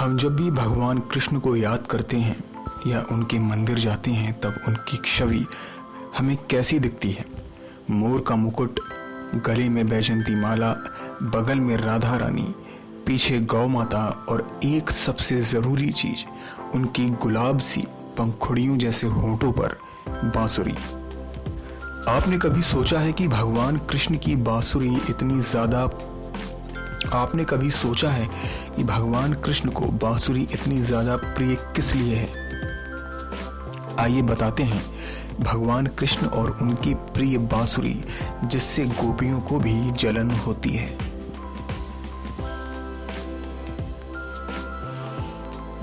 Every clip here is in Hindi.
हम जब भी भगवान कृष्ण को याद करते हैं या उनके मंदिर जाते हैं तब उनकी छवि हमें कैसी दिखती है। मोर का मुकुट, गले में बैजंती माला, बगल में राधा रानी, पीछे गौ माता और एक सबसे ज़रूरी चीज़ उनकी गुलाब सी पंखुड़ियों जैसे होठों पर बांसुरी। आपने कभी सोचा है कि भगवान कृष्ण की बांसुरी इतनी ज़्यादा प्रिय किस लिए है? आइए बताते हैं भगवान कृष्ण और उनकी प्रिय बांसुरी जिससे गोपियों को भी जलन होती है।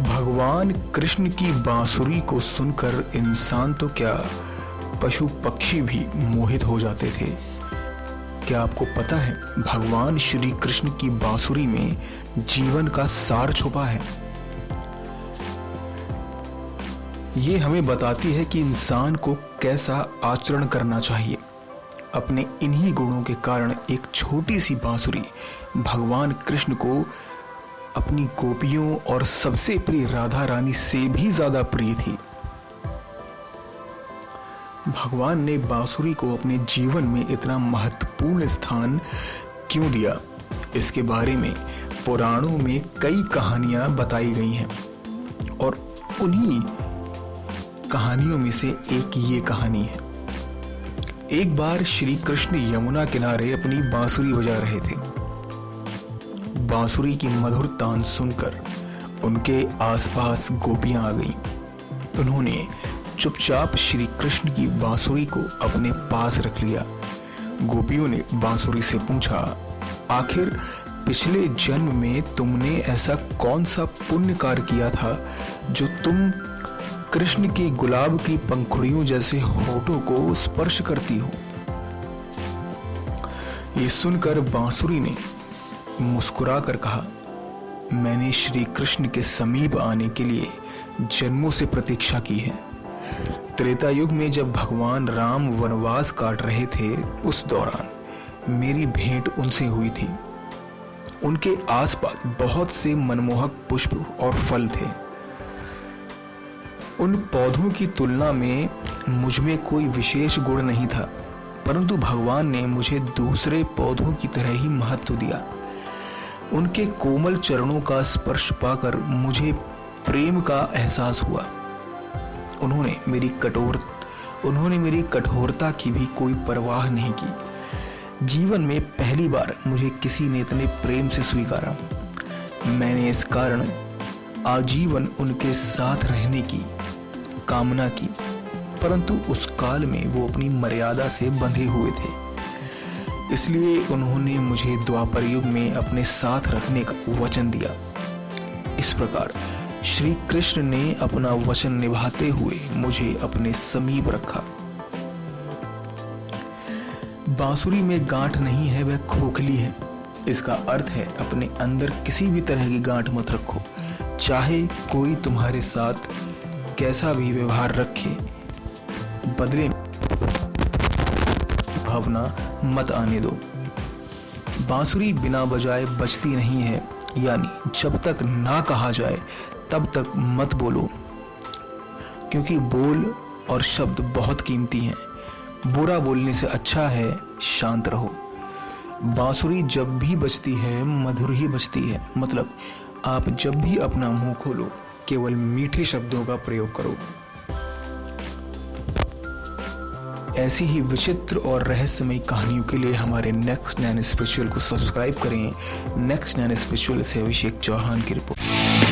भगवान कृष्ण की बांसुरी को सुनकर इंसान तो क्या, पशु पक्षी भी मोहित हो जाते थे। क्या आपको पता है भगवान श्री कृष्ण की बांसुरी में जीवन का सार छुपा है। ये हमें बताती है कि इंसान को कैसा आचरण करना चाहिए। अपने इन्हीं गुणों के कारण एक छोटी सी बांसुरी भगवान कृष्ण को अपनी गोपियों और सबसे प्रिय राधा रानी से भी ज्यादा प्रिय थी। भगवान ने बांसुरी को अपने जीवन में इतना महत्वपूर्ण स्थान क्यों दिया, इसके बारे में पुराणों में कई कहानियां बताई गई हैं और उन्हीं कहानियों में से एक ये कहानी है। एक बार श्री कृष्ण यमुना किनारे अपनी बांसुरी बजा रहे थे। बांसुरी की मधुर तान सुनकर उनके आसपास गोपियां आ गईं। उन्होंने चुपचाप श्री कृष्ण की बांसुरी को अपने पास रख लिया। गोपियों ने बांसुरी से पूछा, आखिर पिछले जन्म में तुमने ऐसा कौन सा पुण्य कार्य किया था जो तुम कृष्ण की गुलाब की पंखुड़ियों जैसे होठों को स्पर्श करती हो। ये सुनकर बांसुरी ने मुस्कुराकर कहा, मैंने श्री कृष्ण के समीप आने के लिए जन्मों से प्रतीक्षा की है। त्रेता युग में जब भगवान राम वनवास काट रहे थे उस दौरान मेरी भेंट उनसे हुई थी। उनके आसपास बहुत से मनमोहक पुष्प और फल थे। उन पौधों की तुलना में मुझ में कोई विशेष गुण नहीं था, परंतु भगवान ने मुझे दूसरे पौधों की तरह ही महत्व दिया। उनके कोमल चरणों का स्पर्श पाकर मुझे प्रेम का एहसास हुआ। उन्होंने मेरी कठोरता की भी कोई परवाह नहीं की। जीवन में पहली बार मुझे किसी ने इतने प्रेम से स्वीकारा। मैंने इस कारण आजीवन उनके साथ रहने की कामना की, परंतु उस काल में वो अपनी मर्यादा से बंधे हुए थे। इसलिए उन्होंने मुझे द्वापर युग में अपने साथ रखने का वचन दिया। इस प्रकार श्री कृष्ण ने अपना वचन निभाते हुए मुझे अपने समीप रखा। बांसुरी में गांठ नहीं है, वह खोखली है। इसका अर्थ है अपने अंदर किसी भी तरह की गांठ मत रखो, चाहे कोई तुम्हारे साथ कैसा भी व्यवहार रखे, बदले में भावना मत आने दो। बांसुरी बिना बजाए बजती नहीं है, यानी जब तक ना कहा जाए तब तक मत बोलो, क्योंकि बोल और शब्द बहुत कीमती हैं। बुरा बोलने से अच्छा है शांत रहो। बांसुरी जब भी बजती है मधुर ही बजती है, मतलब आप जब भी अपना मुंह खोलो केवल मीठे शब्दों का प्रयोग करो। ऐसी ही विचित्र और रहस्यमयी कहानियों के लिए हमारे नेक्स्ट 9 स्पिरिचुअल को सब्सक्राइब करें। नेक्स्ट 9 स्पिरिचुअल से अभिषेक चौहान की रिपोर्ट।